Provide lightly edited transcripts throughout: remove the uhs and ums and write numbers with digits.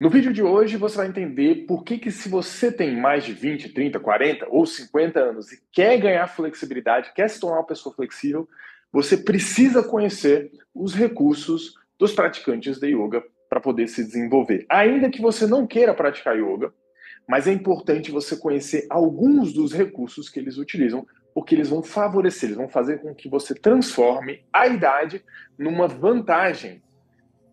No vídeo de hoje você vai entender por que se você tem mais de 20, 30, 40 ou 50 anos e quer ganhar flexibilidade, quer se tornar uma pessoa flexível, você precisa conhecer os recursos dos praticantes de yoga para poder se desenvolver. Ainda que você não queira praticar yoga, mas é importante você conhecer alguns dos recursos que eles utilizam, porque eles vão favorecer, eles vão fazer com que você transforme a idade numa vantagem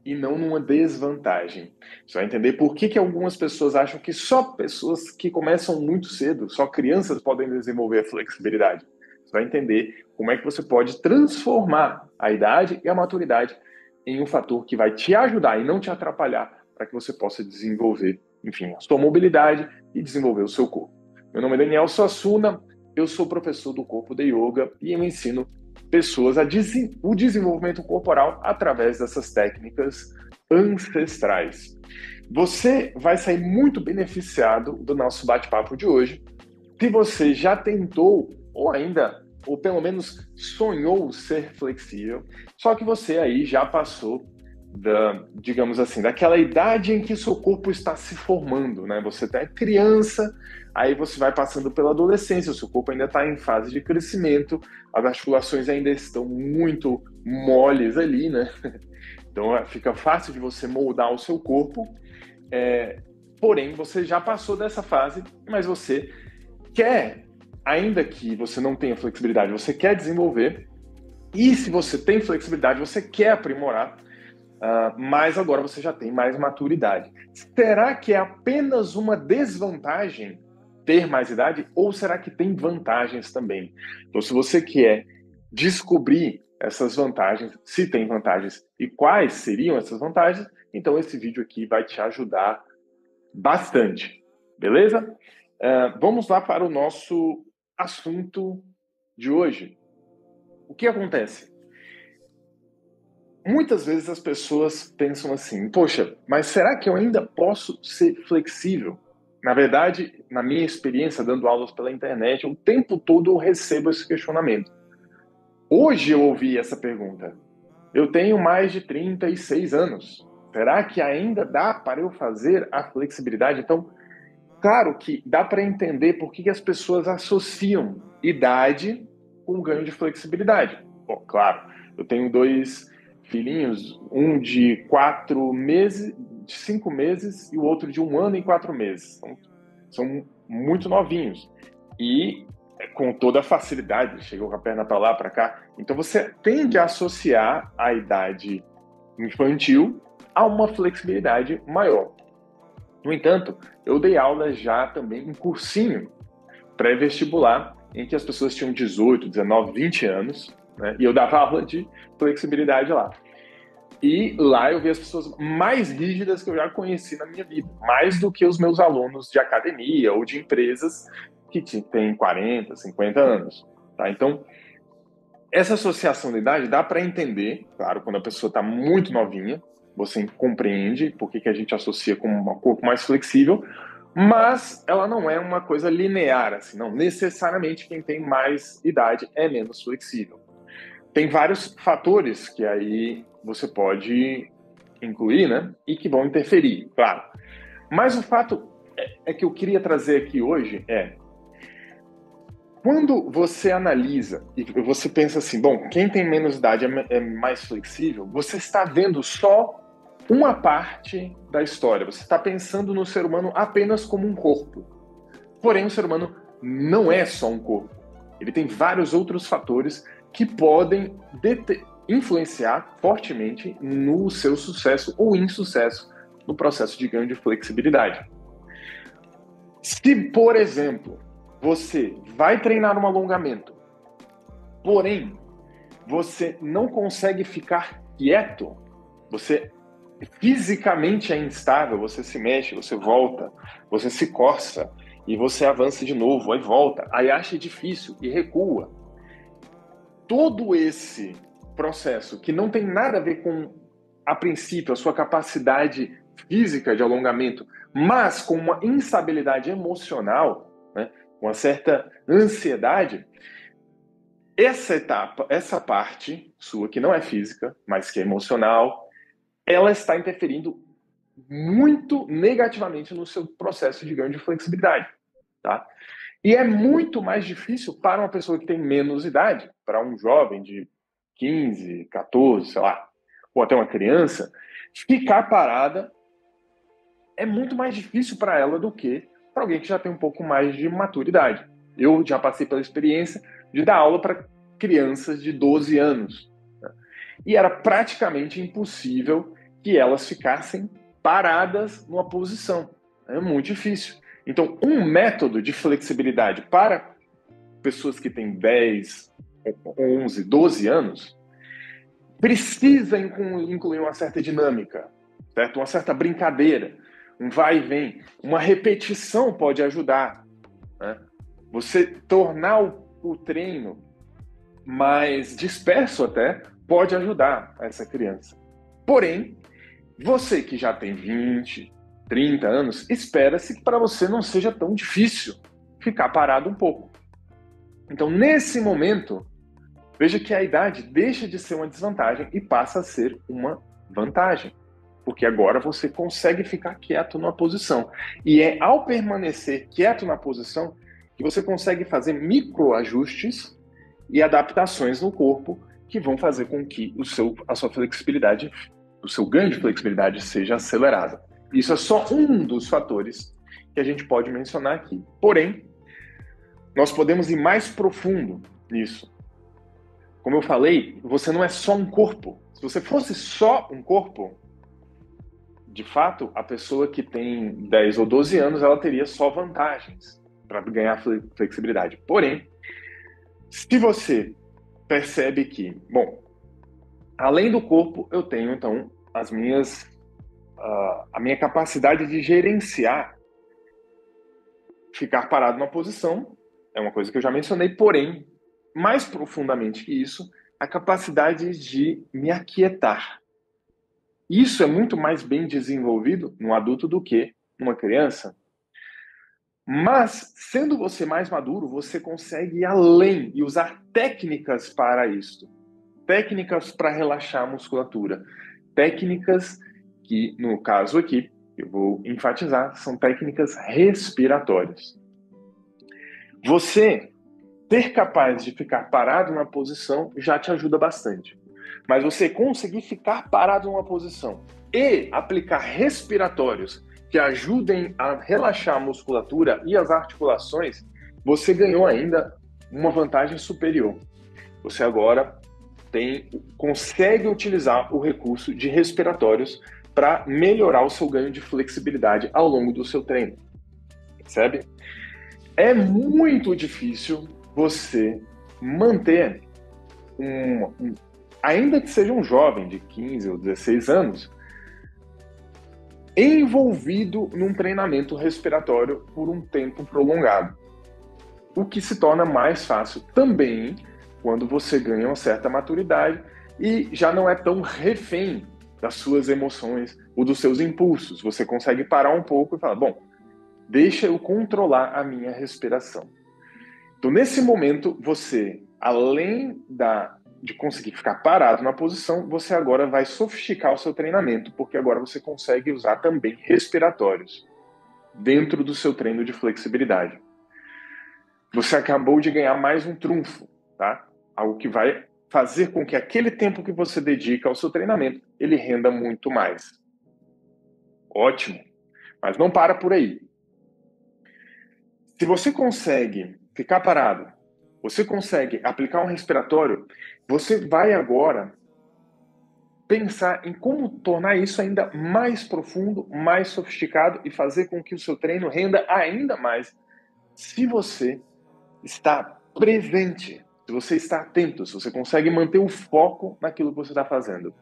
e não numa desvantagem. Você vai entender por que algumas pessoas acham que só pessoas que começam muito cedo, só crianças podem desenvolver a flexibilidade. Você vai entender como é que você pode transformar a idade e a maturidade em um fator que vai te ajudar e não te atrapalhar para que você possa desenvolver, enfim, a sua mobilidade e desenvolver o seu corpo. Meu nome é Daniel Suassuna, eu sou professor do Corpo de Yoga e eu ensino pessoas o desenvolvimento corporal através dessas técnicas ancestrais. Você vai sair muito beneficiado do nosso bate-papo de hoje se você já tentou ou ainda, ou pelo menos sonhou ser flexível, só que você aí já passou digamos assim, daquela idade em que seu corpo está se formando, né? Você é criança, aí você vai passando pela adolescência, o seu corpo ainda está em fase de crescimento, as articulações ainda estão muito moles ali, né? Então fica fácil de você moldar o seu corpo, porém você já passou dessa fase, mas você quer, ainda que você não tenha flexibilidade, você quer desenvolver, e se você tem flexibilidade, você quer aprimorar, mas agora você já tem mais maturidade. Será que é apenas uma desvantagem ter mais idade ou será que tem vantagens também? Então, se você quer descobrir essas vantagens, se tem vantagens e quais seriam essas vantagens, então esse vídeo aqui vai te ajudar bastante, beleza? Vamos lá para o nosso assunto de hoje. O que acontece? Muitas vezes as pessoas pensam assim, poxa, mas será que eu ainda posso ser flexível? Na verdade, na minha experiência dando aulas pela internet, o tempo todo eu recebo esse questionamento. Hoje eu ouvi essa pergunta. Eu tenho mais de 36 anos. Será que ainda dá para eu fazer a flexibilidade? Então, claro que dá para entender por que as pessoas associam idade com ganho de flexibilidade. Bom, claro, eu tenho dois filhinhos, um de 4 meses, de 5 meses e o outro de 1 ano e 4 meses. São muito novinhos. E com toda a facilidade, chegou com a perna para lá, para cá. Então você tende a associar a idade infantil a uma flexibilidade maior. No entanto, eu dei aula já também em cursinho pré-vestibular, em que as pessoas tinham 18, 19, 20 anos, né? E eu dava aula de flexibilidade lá. E lá eu vi as pessoas mais rígidas que eu já conheci na minha vida, mais do que os meus alunos de academia ou de empresas que têm 40, 50 anos. Tá? Então, essa associação de idade dá para entender, claro, quando a pessoa está muito novinha, você compreende por que a gente associa com um corpo mais flexível, mas ela não é uma coisa linear, assim, não necessariamente quem tem mais idade é menos flexível. Tem vários fatores que aí você pode incluir, né, e que vão interferir, claro. Mas o fato é que eu queria trazer aqui hoje quando você analisa e você pensa assim, bom, quem tem menos idade é mais flexível, você está vendo só uma parte da história. Você está pensando no ser humano apenas como um corpo. Porém, o ser humano não é só um corpo. Ele tem vários outros fatores que podem influenciar fortemente no seu sucesso ou insucesso no processo de ganho de flexibilidade. Se, por exemplo, você vai treinar um alongamento, porém, você não consegue ficar quieto, você fisicamente é instável, você se mexe, você volta, você se coça e você avança de novo, aí volta, aí acha difícil e recua. Todo esse processo que não tem nada a ver com, a princípio, a sua capacidade física de alongamento, mas com uma instabilidade emocional, né, uma certa ansiedade, essa etapa, essa parte sua que não é física, mas que é emocional, ela está interferindo muito negativamente no seu processo de ganho de flexibilidade, tá? E é muito mais difícil para uma pessoa que tem menos idade, para um jovem de 15, 14, sei lá, ou até uma criança, ficar parada é muito mais difícil para ela do que para alguém que já tem um pouco mais de maturidade. Eu já passei pela experiência de dar aula para crianças de 12 anos, né? E era praticamente impossível que elas ficassem paradas numa posição. É muito difícil. Então, um método de flexibilidade para pessoas que têm 10, 11, 12 anos precisa incluir uma certa dinâmica, certo? Uma certa brincadeira, um vai e vem. Uma repetição pode ajudar, né? Você tornar o treino mais disperso até pode ajudar essa criança. Porém, você que já tem 20, 30 anos, espera-se que para você não seja tão difícil ficar parado um pouco. Então, nesse momento, veja que a idade deixa de ser uma desvantagem e passa a ser uma vantagem. Porque agora você consegue ficar quieto numa posição. E é ao permanecer quieto na posição que você consegue fazer microajustes e adaptações no corpo que vão fazer com que a sua flexibilidade, o seu ganho de flexibilidade seja acelerado. Isso é só um dos fatores que a gente pode mencionar aqui. Porém, nós podemos ir mais profundo nisso. Como eu falei, você não é só um corpo. Se você fosse só um corpo, de fato, a pessoa que tem 10 ou 12 anos, ela teria só vantagens para ganhar flexibilidade. Porém, se você percebe que, bom, além do corpo, eu tenho, então, a minha capacidade de gerenciar, ficar parado numa posição, é uma coisa que eu já mencionei, porém, mais profundamente que isso, a capacidade de me aquietar. Isso é muito mais bem desenvolvido no adulto do que numa criança. Mas, sendo você mais maduro, você consegue ir além e usar técnicas para isso. Técnicas para relaxar a musculatura. Técnicas que, no caso aqui, eu vou enfatizar, são técnicas respiratórias. Você ser capaz de ficar parado numa posição já te ajuda bastante. Mas você conseguir ficar parado numa posição e aplicar respiratórios que ajudem a relaxar a musculatura e as articulações, você ganhou ainda uma vantagem superior. Você agora consegue utilizar o recurso de respiratórios para melhorar o seu ganho de flexibilidade ao longo do seu treino. Percebe? É muito difícil você manter ainda que seja um jovem de 15 ou 16 anos, envolvido num treinamento respiratório por um tempo prolongado. O que se torna mais fácil também quando você ganha uma certa maturidade e já não é tão refém das suas emoções ou dos seus impulsos. Você consegue parar um pouco e falar, bom, deixa eu controlar a minha respiração. Então, nesse momento, você, além de conseguir ficar parado na posição, você agora vai sofisticar o seu treinamento, porque agora você consegue usar também respiratórios dentro do seu treino de flexibilidade. Você acabou de ganhar mais um trunfo, tá? Algo que vai fazer com que aquele tempo que você dedica ao seu treinamento, ele renda muito mais. Ótimo, mas não para por aí. Se você consegue ficar parado, você consegue aplicar um respiratório, você vai agora pensar em como tornar isso ainda mais profundo, mais sofisticado e fazer com que o seu treino renda ainda mais se você está presente, se você está atento, se você consegue manter o foco naquilo que você está fazendo.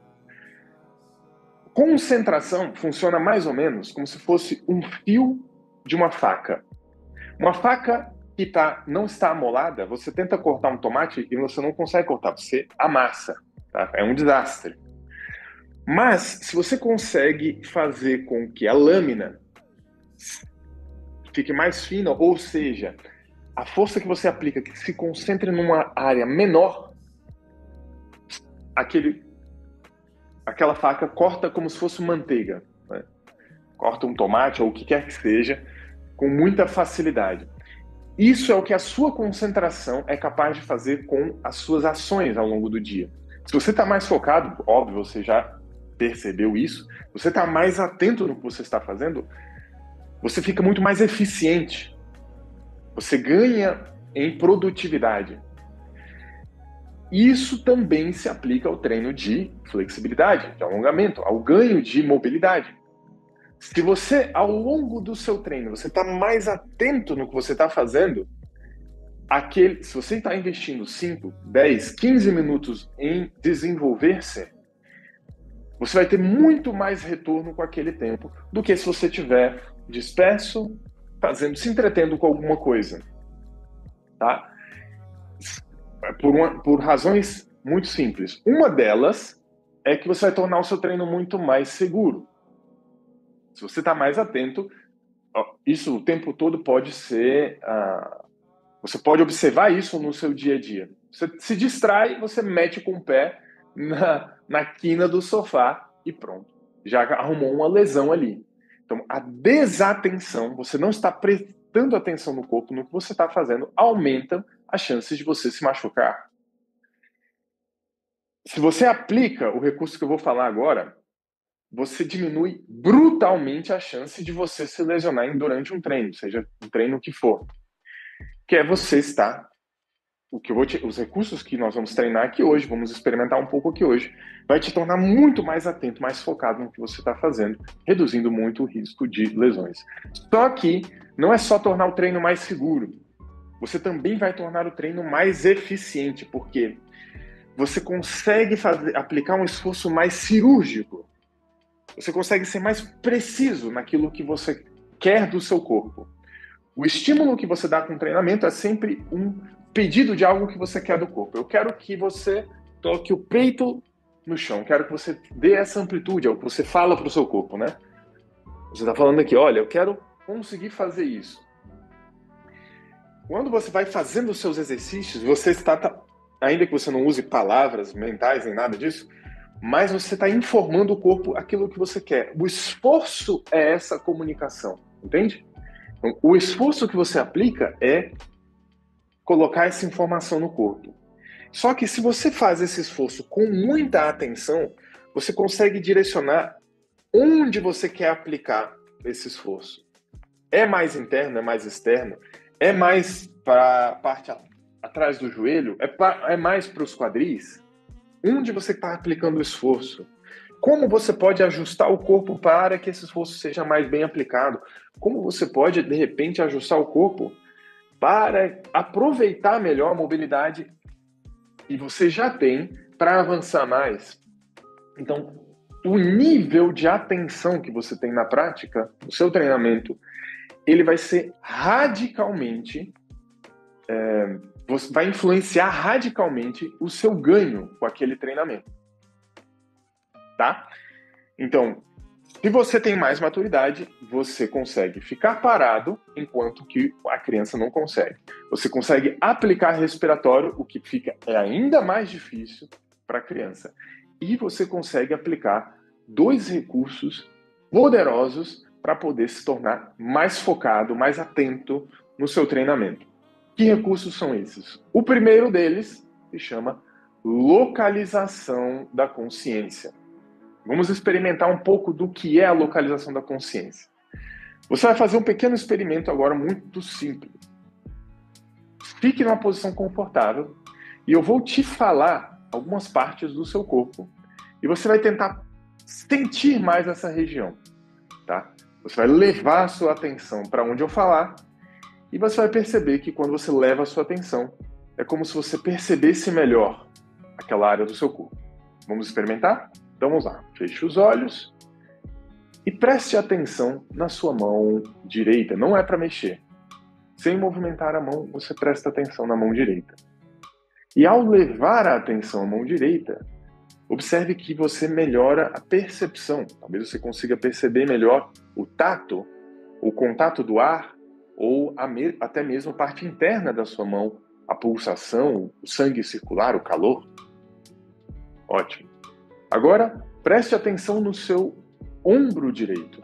Concentração funciona mais ou menos como se fosse um fio de uma faca. Uma faca que não está amolada, você tenta cortar um tomate e você não consegue cortar, você amassa. Tá? É um desastre. Mas, se você consegue fazer com que a lâmina fique mais fina, ou seja, a força que você aplica que se concentre numa área menor, aquela faca corta como se fosse manteiga, né? corta um tomate ou o que quer que seja, com muita facilidade. Isso é o que a sua concentração é capaz de fazer com as suas ações ao longo do dia. Se você está mais focado, óbvio, você já percebeu isso, você está mais atento no que você está fazendo, você fica muito mais eficiente. Você ganha em produtividade. Isso também se aplica ao treino de flexibilidade, de alongamento, ao ganho de mobilidade. Se você, ao longo do seu treino, você está mais atento no que você está fazendo, se você está investindo 5, 10, 15 minutos em desenvolver-se, você vai ter muito mais retorno com aquele tempo do que se você estiver disperso, se entretendo com alguma coisa. Tá? Por razões muito simples. Uma delas é que você vai tornar o seu treino muito mais seguro. Se você está mais atento, isso o tempo todo pode ser... você pode observar isso no seu dia a dia. Você se distrai, você mete com o pé na quina do sofá e pronto. Já arrumou uma lesão ali. Então, a desatenção, você não está prestando atenção no corpo, no que você está fazendo, aumenta as chances de você se machucar. Se você aplica o recurso que eu vou falar agora, você diminui brutalmente a chance de você se lesionar durante um treino, seja um treino que for. Que é você estar... os recursos que nós vamos treinar aqui hoje, vamos experimentar um pouco aqui hoje, vai te tornar muito mais atento, mais focado no que você está fazendo, reduzindo muito o risco de lesões. Só que não é só tornar o treino mais seguro, você também vai tornar o treino mais eficiente, porque você consegue aplicar um esforço mais cirúrgico, você consegue ser mais preciso naquilo que você quer do seu corpo. O estímulo que você dá com o treinamento é sempre um pedido de algo que você quer do corpo. Eu quero que você toque o peito no chão, quero que você dê essa amplitude, é o que você fala para o seu corpo, né? Você está falando aqui, olha, eu quero conseguir fazer isso. Quando você vai fazendo os seus exercícios, você está, ainda que você não use palavras mentais nem nada disso, mas você está informando o corpo aquilo que você quer. O esforço é essa comunicação, entende? Então, o esforço que você aplica é colocar essa informação no corpo. Só que se você faz esse esforço com muita atenção, você consegue direcionar onde você quer aplicar esse esforço. É mais interno, é mais externo, é mais para a parte atrás do joelho, é mais para os quadris? Onde você está aplicando o esforço? Como você pode ajustar o corpo para que esse esforço seja mais bem aplicado? Como você pode, de repente, ajustar o corpo para aproveitar melhor a mobilidade que você já tem para avançar mais? Então, o nível de atenção que você tem na prática, no seu treinamento, ele vai ser radicalmente... vai influenciar radicalmente o seu ganho com aquele treinamento. Tá? Então, se você tem mais maturidade, você consegue ficar parado enquanto que a criança não consegue. Você consegue aplicar respiratório, o que fica ainda mais difícil para a criança. E você consegue aplicar 2 recursos poderosos para poder se tornar mais focado, mais atento no seu treinamento. Que recursos são esses? O primeiro deles se chama localização da consciência. Vamos experimentar um pouco do que é a localização da consciência. Você vai fazer um pequeno experimento agora muito simples. Fique numa posição confortável e eu vou te falar algumas partes do seu corpo e você vai tentar sentir mais essa região, tá? Você vai levar a sua atenção para onde eu falar e você vai perceber que quando você leva a sua atenção, é como se você percebesse melhor aquela área do seu corpo. Vamos experimentar? Então vamos lá. Feche os olhos e preste atenção na sua mão direita. Não é para mexer. Sem movimentar a mão, você presta atenção na mão direita. E ao levar a atenção à mão direita, observe que você melhora a percepção. Talvez você consiga perceber melhor o tato, o contato do ar, ou até mesmo a parte interna da sua mão, a pulsação, o sangue circular, o calor. Ótimo. Agora, preste atenção no seu ombro direito.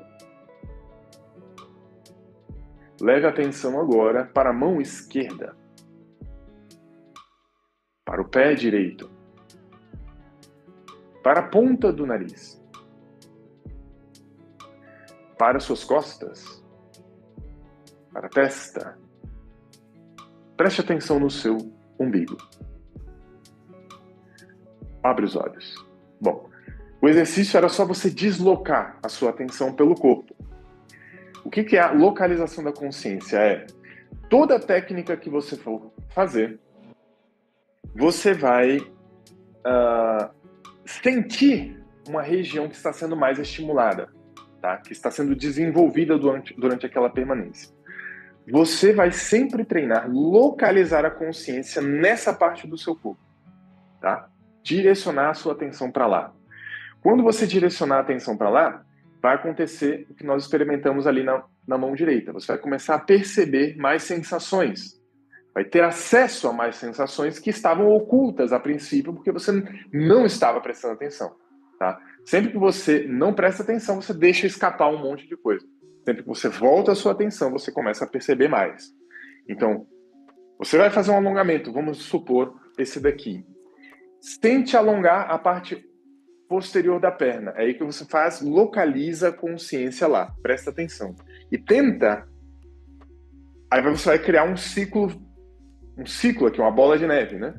Leve a atenção agora para a mão esquerda, para o pé direito, para a ponta do nariz, para suas costas, para a testa. Preste atenção no seu umbigo. Abre os olhos. Bom, o exercício era só você deslocar a sua atenção pelo corpo. O que é a localização da consciência? É toda técnica que você for fazer, você vai sentir uma região que está sendo mais estimulada, tá? Que está sendo desenvolvida durante aquela permanência. Você vai sempre treinar, localizar a consciência nessa parte do seu corpo, tá? Direcionar a sua atenção para lá. Quando você direcionar a atenção para lá, vai acontecer o que nós experimentamos ali na mão direita. Você vai começar a perceber mais sensações. Vai ter acesso a mais sensações que estavam ocultas a princípio, porque você não estava prestando atenção, tá? Sempre que você não presta atenção, você deixa escapar um monte de coisa. Sempre que você volta a sua atenção, você começa a perceber mais. Então, você vai fazer um alongamento, vamos supor esse daqui. Tente alongar a parte posterior da perna. É aí que você faz, localiza a consciência lá. Presta atenção. E tenta... Aí você vai criar um ciclo aqui, uma bola de neve, né?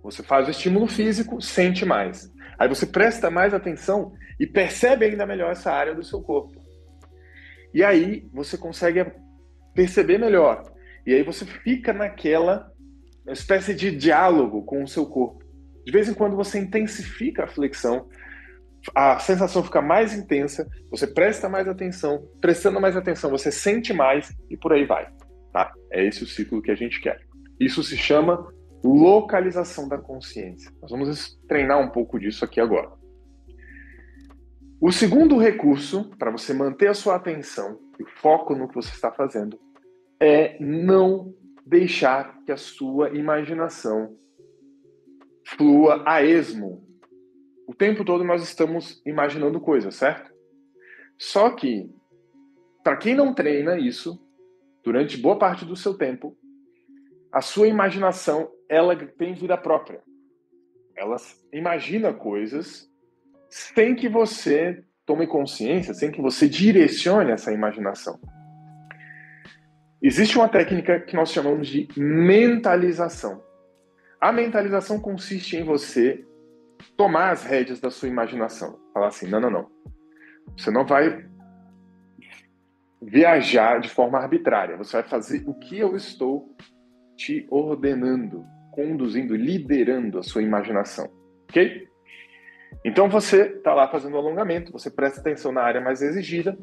Você faz o estímulo físico, sente mais. Aí você presta mais atenção e percebe ainda melhor essa área do seu corpo. E aí você consegue perceber melhor. E aí você fica naquela espécie de diálogo com o seu corpo. De vez em quando você intensifica a flexão, a sensação fica mais intensa, você presta mais atenção, prestando mais atenção, você sente mais e por aí vai. Tá? É esse o ciclo que a gente quer. Isso se chama localização da consciência. Nós vamos treinar um pouco disso aqui agora. O segundo recurso para você manter a sua atenção e o foco no que você está fazendo é não deixar que a sua imaginação flua a esmo. O tempo todo nós estamos imaginando coisas, certo? Só que, para quem não treina isso, durante boa parte do seu tempo, a sua imaginação, ela tem vida própria. Ela imagina coisas sem que você tome consciência, sem que você direcione essa imaginação. Existe uma técnica que nós chamamos de mentalização. A mentalização consiste em você tomar as rédeas da sua imaginação. Falar assim, não. Você não vai viajar de forma arbitrária. Você vai fazer o que eu estou te ordenando, conduzindo, liderando a sua imaginação. Ok? Então você está lá fazendo o alongamento, você presta atenção na área mais exigida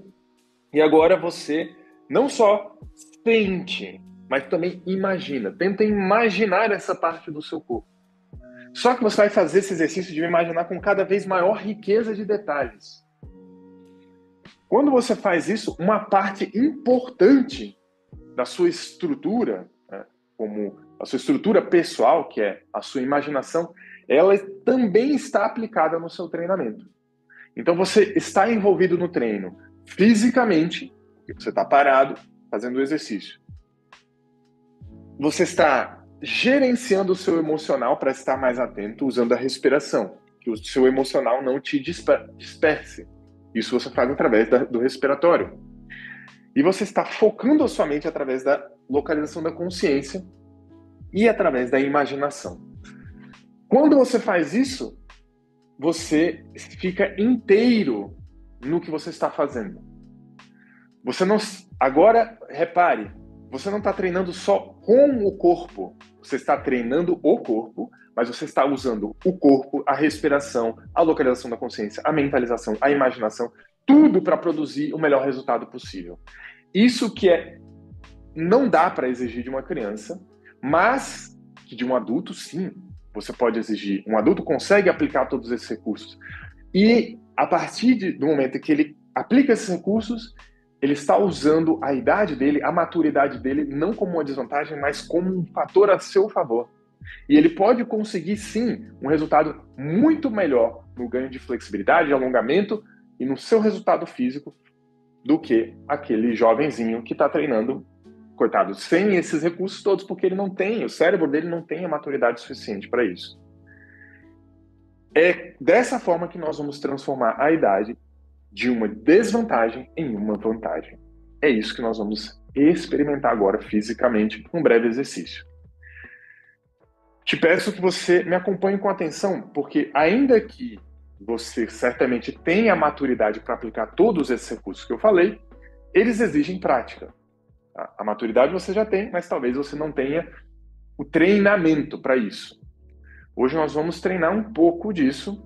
e agora você não só sente, mas também imagina. Tenta imaginar essa parte do seu corpo. Só que você vai fazer esse exercício de imaginar com cada vez maior riqueza de detalhes. Quando você faz isso, uma parte importante da sua estrutura, né, como a sua estrutura pessoal, que é a sua imaginação, ela também está aplicada no seu treinamento. Então você está envolvido no treino fisicamente, você está parado, fazendo o exercício. Você está gerenciando o seu emocional para estar mais atento usando a respiração, que o seu emocional não te disperse. Isso você faz através do respiratório. E você está focando a sua mente através da localização da consciência e através da imaginação. Quando você faz isso, você fica inteiro no que você está fazendo. Você não... Agora, repare, você não está treinando só com o corpo. Você está treinando o corpo, mas você está usando o corpo, a respiração, a localização da consciência, a mentalização, a imaginação, tudo para produzir o melhor resultado possível. Isso que não dá para exigir de uma criança, mas que de um adulto, sim, você pode exigir. Um adulto consegue aplicar todos esses recursos. E a partir do momento que ele aplica esses recursos, ele está usando a idade dele, a maturidade dele, não como uma desvantagem, mas como um fator a seu favor. E ele pode conseguir, sim, um resultado muito melhor no ganho de flexibilidade, de alongamento e no seu resultado físico, do que aquele jovenzinho que está treinando, coitado, sem esses recursos todos, porque ele não tem, o cérebro dele não tem a maturidade suficiente para isso. É dessa forma que nós vamos transformar a idade de uma desvantagem em uma vantagem. É isso que nós vamos experimentar agora fisicamente com um breve exercício. Te peço que você me acompanhe com atenção, porque ainda que você certamente tenha a maturidade para aplicar todos esses recursos que eu falei, eles exigem prática. A maturidade você já tem, mas talvez você não tenha o treinamento para isso. Hoje nós vamos treinar um pouco disso,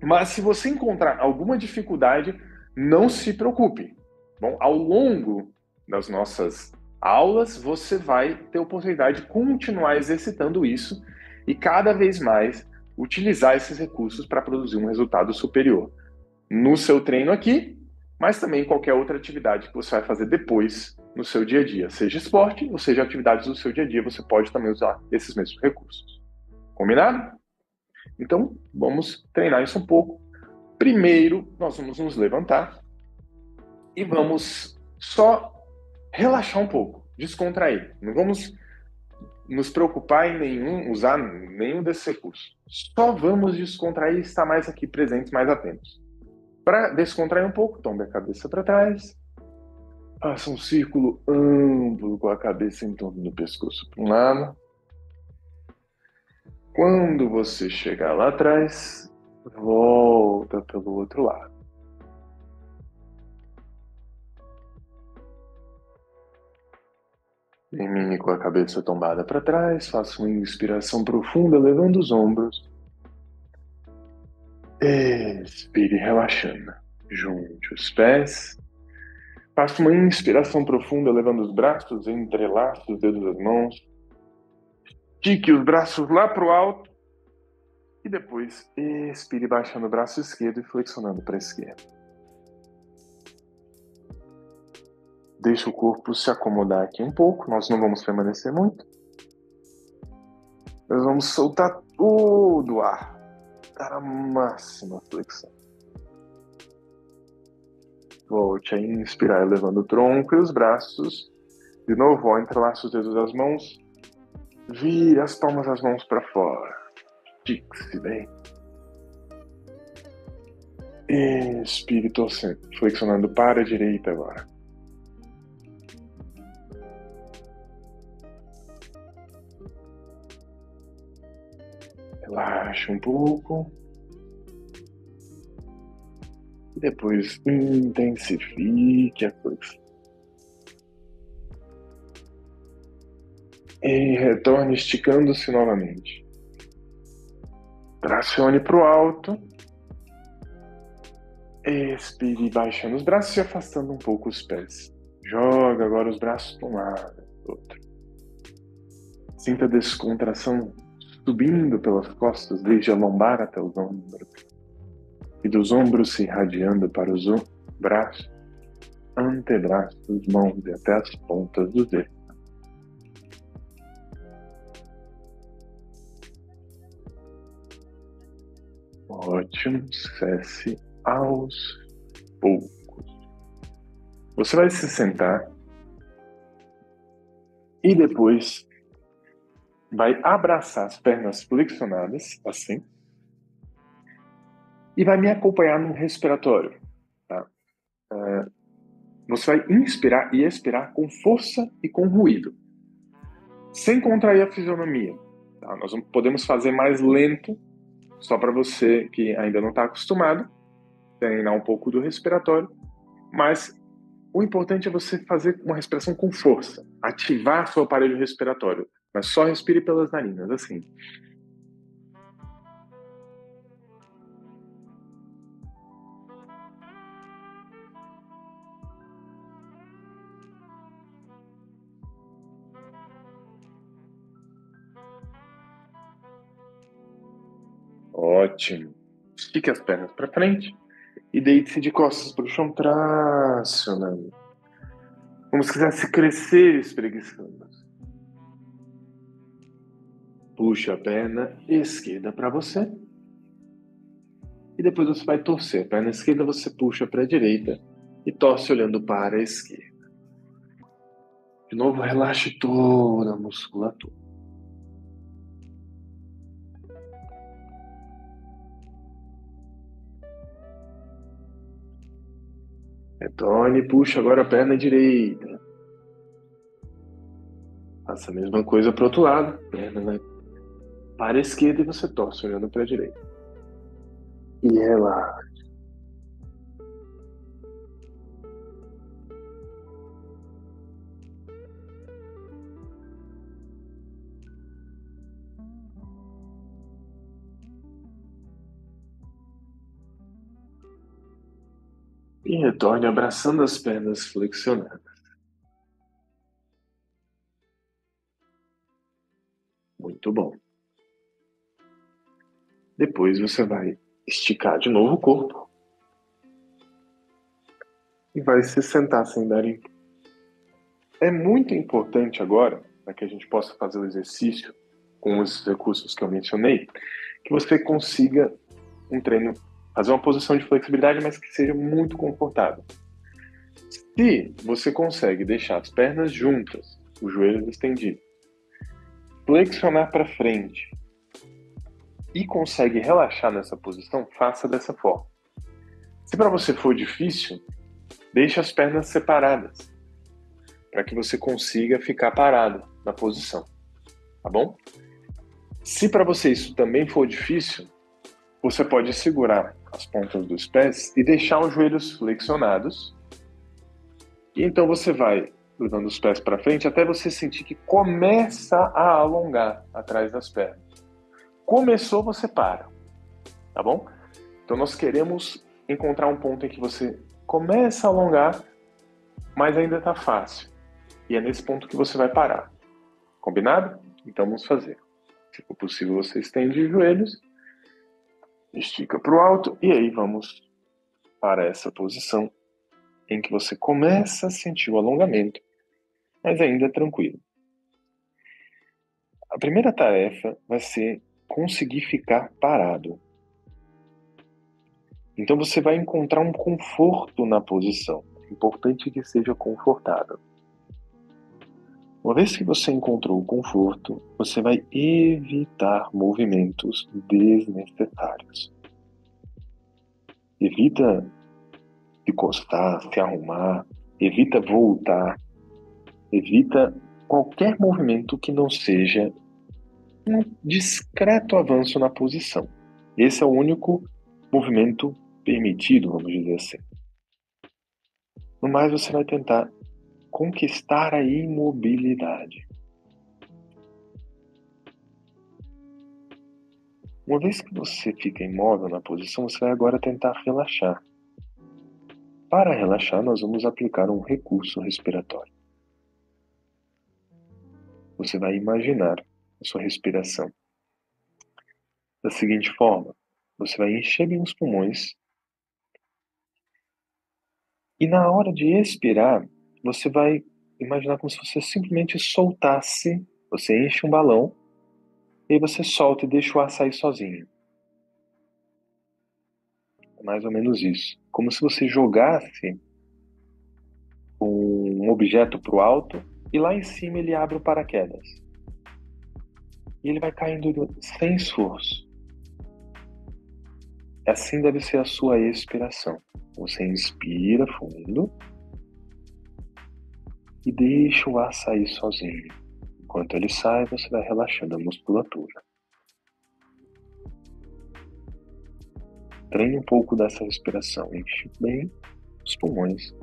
mas se você encontrar alguma dificuldade, não se preocupe. Bom, ao longo das nossas aulas, você vai ter a oportunidade de continuar exercitando isso e cada vez mais utilizar esses recursos para produzir um resultado superior no seu treino aqui, mas também em qualquer outra atividade que você vai fazer depois no seu dia a dia, seja esporte ou seja atividades do seu dia a dia, você pode também usar esses mesmos recursos. Combinado? Então, vamos treinar isso um pouco. Primeiro, nós vamos nos levantar e vamos só relaxar um pouco, descontrair. Não vamos nos preocupar em usar nenhum desses recursos. Só vamos descontrair e estar mais aqui presentes, mais atentos. Para descontrair um pouco, tombe a cabeça para trás. Faça um círculo amplo com a cabeça em torno do pescoço para um lado. Quando você chegar lá atrás, volta pelo outro lado. Termine com a cabeça tombada para trás, faça uma inspiração profunda, levando os ombros. Expire, relaxando. Junte os pés. Faça uma inspiração profunda, levando os braços, entrelace os dedos das mãos. Estique os braços lá para o alto. E depois, expire, baixando o braço esquerdo e flexionando para a esquerda. Deixa o corpo se acomodar aqui um pouco. Nós não vamos permanecer muito. Nós vamos soltar todo o ar. Dar a máxima flexão. Volte a inspirar, elevando o tronco e os braços. De novo, entrelaça os dedos das mãos. Vire as palmas das mãos para fora. Estique-se bem. Expire, torcendo. Flexionando para a direita agora. Relaxe um pouco. E depois intensifique a flexão. E retorne esticando-se novamente. Tracione para o alto. Expire, baixando os braços e afastando um pouco os pés. Joga agora os braços para um lado e para o outro. Sinta a descontração subindo pelas costas, desde a lombar até os ombros. E dos ombros se irradiando para os braços, antebraços, mãos e até as pontas dos dedos. Ótimo, cesse aos poucos. Você vai se sentar e depois vai abraçar as pernas flexionadas, assim, e vai me acompanhar no respiratório. Tá? Você vai inspirar e expirar com força e com ruído, sem contrair a fisionomia. Tá? Nós podemos fazer mais lento, só para você que ainda não está acostumado, treinar um pouco do respiratório, mas o importante é você fazer uma respiração com força, ativar seu aparelho respiratório, mas só respire pelas narinas, assim. Ótimo. Estique as pernas para frente e deite-se de costas para o chão, tracionando. Como se quisesse crescer espreguiçando. Puxa a perna esquerda para você. E depois você vai torcer. A perna esquerda você puxa para a direita. e torce olhando para a esquerda. De novo, relaxe toda a musculatura. Retorne e puxa agora a perna direita. Faça a mesma coisa para o outro lado. Perna vai para a esquerda e você torce olhando para a direita. E relaxa. E retorne abraçando as pernas flexionadas. Muito bom. Depois você vai esticar de novo o corpo e vai se sentar sem dar impulso. É muito importante agora, para que a gente possa fazer o exercício com os recursos que eu mencionei, que você consiga um treino, fazer uma posição de flexibilidade, mas que seja muito confortável. Se você consegue deixar as pernas juntas, os joelhos estendidos, flexionar para frente e consegue relaxar nessa posição, faça dessa forma. Se para você for difícil, deixe as pernas separadas, para que você consiga ficar parado na posição, tá bom? Se para você isso também for difícil, você pode segurar as pontas dos pés e deixar os joelhos flexionados. E então você vai levando os pés para frente até você sentir que começa a alongar atrás das pernas. Começou, você para, tá bom? Então nós queremos encontrar um ponto em que você começa a alongar, mas ainda está fácil. E é nesse ponto que você vai parar. Combinado? Então vamos fazer. Se for possível, você estende os joelhos, estica para o alto e aí vamos para essa posição em que você começa a sentir o alongamento, mas ainda é tranquilo. A primeira tarefa vai ser conseguir ficar parado. Então você vai encontrar um conforto na posição. É importante que seja confortável. Uma vez que você encontrou o conforto, você vai evitar movimentos desnecessários. Evita encostar, se arrumar, evita voltar, evita qualquer movimento que não seja um discreto avanço na posição. Esse é o único movimento permitido, vamos dizer assim. No mais, você vai tentar conquistar a imobilidade. Uma vez que você fica imóvel na posição, você vai agora tentar relaxar. Para relaxar, nós vamos aplicar um recurso respiratório. Você vai imaginar a sua respiração da seguinte forma: você vai encher bem os pulmões e na hora de expirar, você vai imaginar como se você simplesmente soltasse, você enche um balão e aí você solta e deixa o ar sair sozinho. É mais ou menos isso. Como se você jogasse um objeto para o alto e lá em cima ele abre o paraquedas. E ele vai caindo sem esforço. Assim deve ser a sua expiração. Você inspira fundo e deixa o ar sair sozinho. Enquanto ele sai, você vai relaxando a musculatura. Treine um pouco dessa respiração. Enche bem os pulmões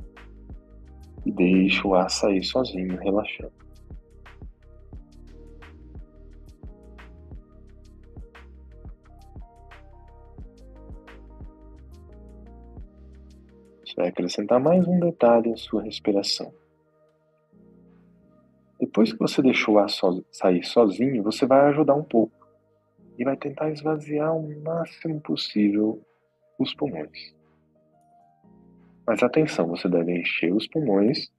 e deixa o ar sair sozinho, relaxando. Você vai acrescentar mais um detalhe à sua respiração. Depois que você deixou o ar sair sozinho, você vai ajudar um pouco e vai tentar esvaziar o máximo possível os pulmões. Mas atenção, você deve encher os pulmões.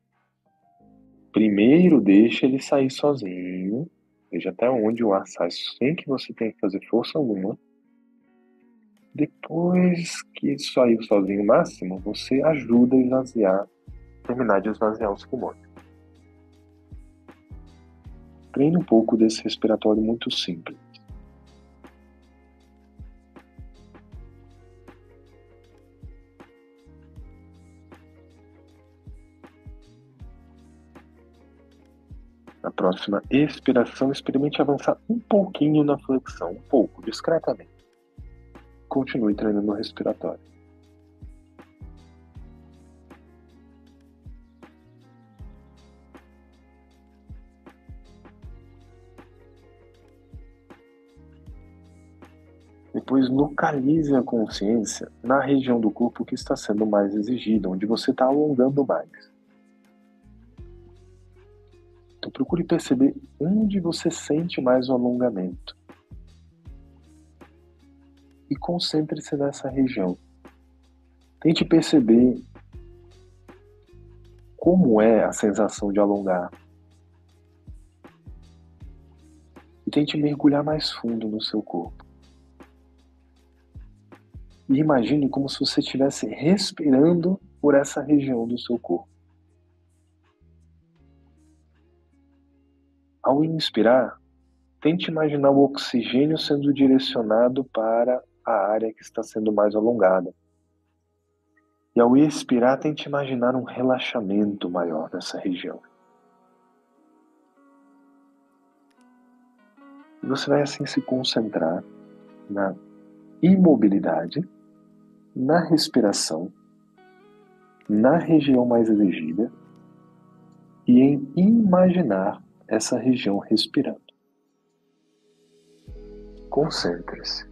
Primeiro deixa ele sair sozinho. Veja até onde o ar sai sem que você tenha que fazer força alguma. Depois que saiu sozinho o máximo, você ajuda a esvaziar, terminar de esvaziar os pulmões. Treine um pouco desse respiratório muito simples. Na próxima expiração, experimente avançar um pouquinho na flexão, um pouco, discretamente. Continue treinando o respiratório. Depois, localize a consciência na região do corpo que está sendo mais exigida, onde você está alongando mais. Então, procure perceber onde você sente mais o alongamento. E concentre-se nessa região. Tente perceber como é a sensação de alongar. E tente mergulhar mais fundo no seu corpo. E imagine como se você estivesse respirando por essa região do seu corpo. Ao inspirar, tente imaginar o oxigênio sendo direcionado para a área que está sendo mais alongada. E ao expirar, tente imaginar um relaxamento maior nessa região. E você vai assim se concentrar na imobilidade, na respiração, na região mais exigida e em imaginar essa região respirando. Concentre-se.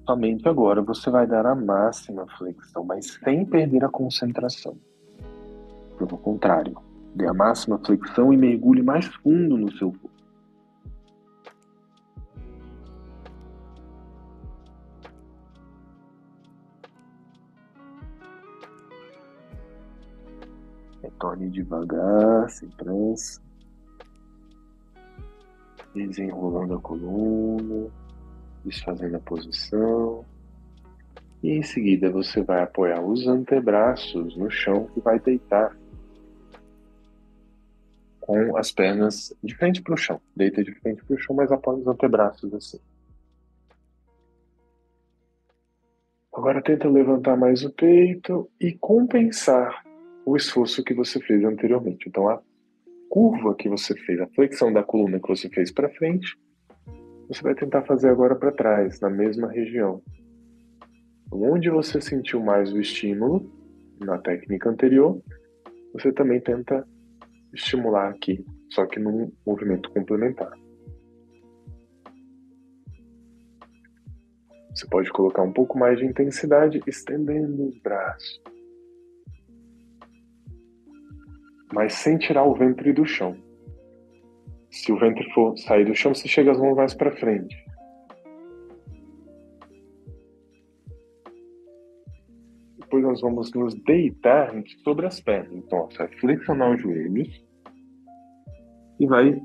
Somente agora você vai dar a máxima flexão, mas sem perder a concentração. Pelo contrário, dê a máxima flexão e mergulhe mais fundo no seu corpo. Retorne devagar, sem pressa, desenrolando a coluna, desfazendo a posição. E em seguida você vai apoiar os antebraços no chão e vai deitar com as pernas de frente para o chão. Deita de frente para o chão, mas apoia os antebraços assim. Agora tenta levantar mais o peito e compensar o esforço que você fez anteriormente. Então a curva que você fez, a flexão da coluna que você fez para frente, você vai tentar fazer agora para trás, na mesma região. Onde você sentiu mais o estímulo, na técnica anterior, você também tenta estimular aqui, só que num movimento complementar. Você pode colocar um pouco mais de intensidade, estendendo os braços, mas sem tirar o ventre do chão. Se o ventre for sair do chão, você chega as mãos mais para frente. Depois nós vamos nos deitar sobre as pernas. Então, você vai flexionar os joelhos e vai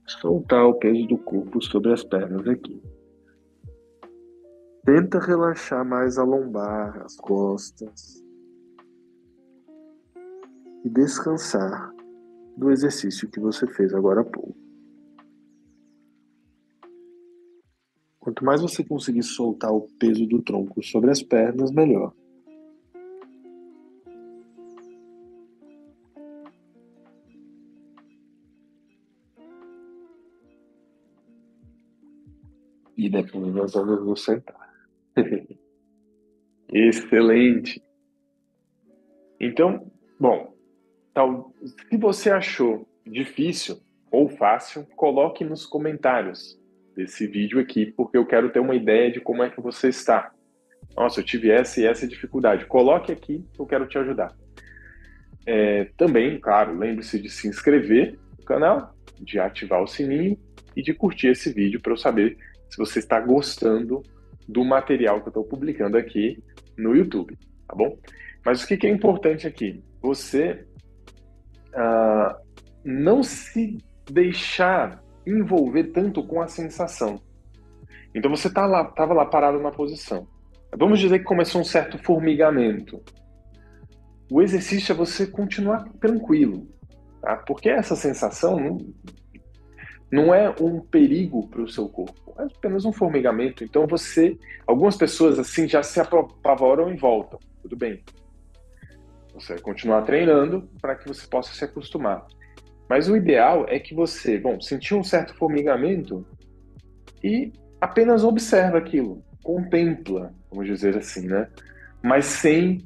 soltar o peso do corpo sobre as pernas aqui. Tenta relaxar mais a lombar, as costas e descansar do exercício que você fez agora há pouco. Quanto mais você conseguir soltar o peso do tronco sobre as pernas, melhor. E depois nós vamos nos sentar. Excelente! Então, bom, se você achou difícil, ou fácil, coloque nos comentários desse vídeo aqui, porque eu quero ter uma ideia de como é que você está. Nossa, eu tive essa e essa dificuldade. Coloque aqui, eu quero te ajudar. Também, claro, lembre-se de se inscrever no canal, de ativar o sininho e de curtir esse vídeo para eu saber se você está gostando do material que eu estou publicando aqui no YouTube, tá bom? Mas o que é importante aqui? Você não se deixar envolver tanto com a sensação. Então você estava lá parado na posição. Vamos dizer que começou um certo formigamento. O exercício é você continuar tranquilo, tá? Porque essa sensação não é um perigo para o seu corpo, é apenas um formigamento. Então algumas pessoas assim já se apavoram e voltam. Tudo bem. Você vai continuar treinando para que você possa se acostumar. Mas o ideal é que você, sentiu um certo formigamento e apenas observa aquilo, contempla, vamos dizer assim, né? Mas sem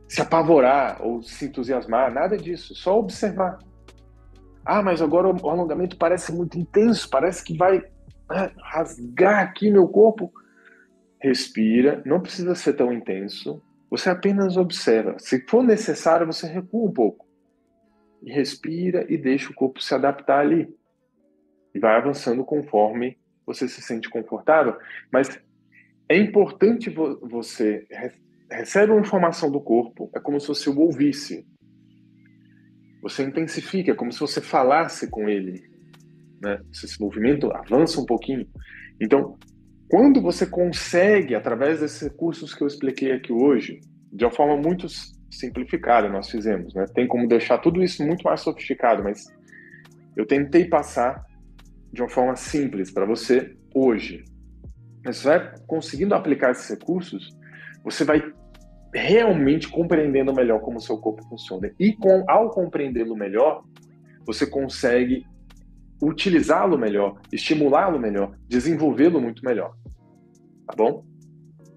se apavorar ou se entusiasmar, nada disso, só observar. Ah, mas agora o alongamento parece muito intenso, parece que vai rasgar aqui meu corpo. Respira, não precisa ser tão intenso, você apenas observa. Se for necessário, você recua um pouco. E respira e deixa o corpo se adaptar ali. E vai avançando conforme você se sente confortável. Mas é importante você recebe uma informação do corpo, é como se você o ouvisse. Você intensifica, é como se você falasse com ele, né? Esse movimento avança um pouquinho. Então, quando você consegue, através desses recursos que eu expliquei aqui hoje, de uma forma muito simplificada, nós fizemos, né? Tem como deixar tudo isso muito mais sofisticado, mas eu tentei passar de uma forma simples para você hoje. Mas você vai conseguindo aplicar esses recursos, você vai realmente compreendendo melhor como o seu corpo funciona. E ao compreendê-lo melhor, você consegue utilizá-lo melhor, estimulá-lo melhor, desenvolvê-lo muito melhor. Tá bom?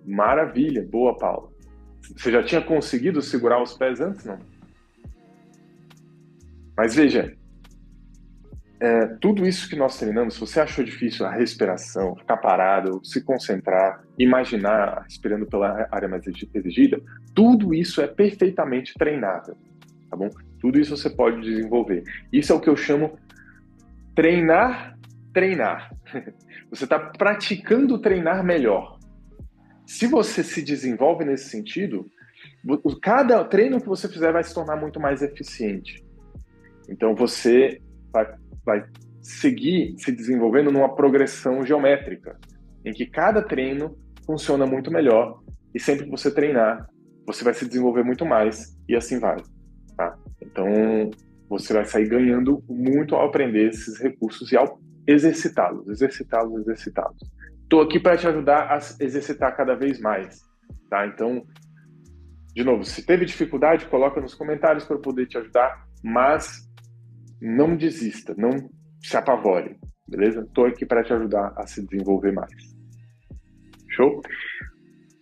Maravilha, boa, Paula. Você já tinha conseguido segurar os pés antes, não? Mas veja, tudo isso que nós treinamos, se você achou difícil a respiração, ficar parado, se concentrar, imaginar respirando pela área mais exigida, tudo isso é perfeitamente treinável, tá bom? Tudo isso você pode desenvolver. Isso é o que eu chamo treinar. Você está praticando treinar melhor. Se você se desenvolve nesse sentido, cada treino que você fizer vai se tornar muito mais eficiente. Então você vai seguir se desenvolvendo numa progressão geométrica, em que cada treino funciona muito melhor e sempre que você treinar, você vai se desenvolver muito mais e assim vai. Tá? Então você vai sair ganhando muito ao aprender esses recursos e ao exercitá-los. Estou aqui para te ajudar a exercitar cada vez mais. Tá? Então, de novo, se teve dificuldade, coloca nos comentários para eu poder te ajudar, mas não desista, não se apavore, beleza? Estou aqui para te ajudar a se desenvolver mais. Show?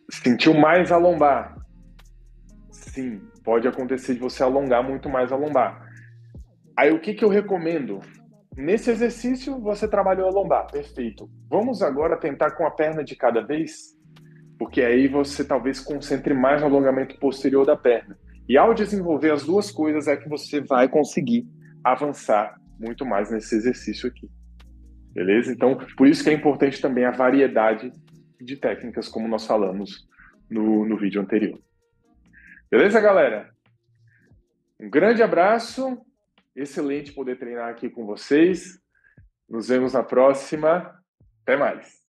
Sentiu mais a lombar? Sim, pode acontecer de você alongar muito mais a lombar. Aí o que eu recomendo? Nesse exercício você trabalhou a lombar, perfeito. Vamos agora tentar com a perna de cada vez? Porque aí você talvez concentre mais no alongamento posterior da perna. E ao desenvolver as duas coisas é que você vai conseguir avançar muito mais nesse exercício aqui. Beleza? Então, por isso que é importante também a variedade de técnicas, como nós falamos no vídeo anterior. Beleza, galera? Um grande abraço. Excelente poder treinar aqui com vocês. Nos vemos na próxima. Até mais.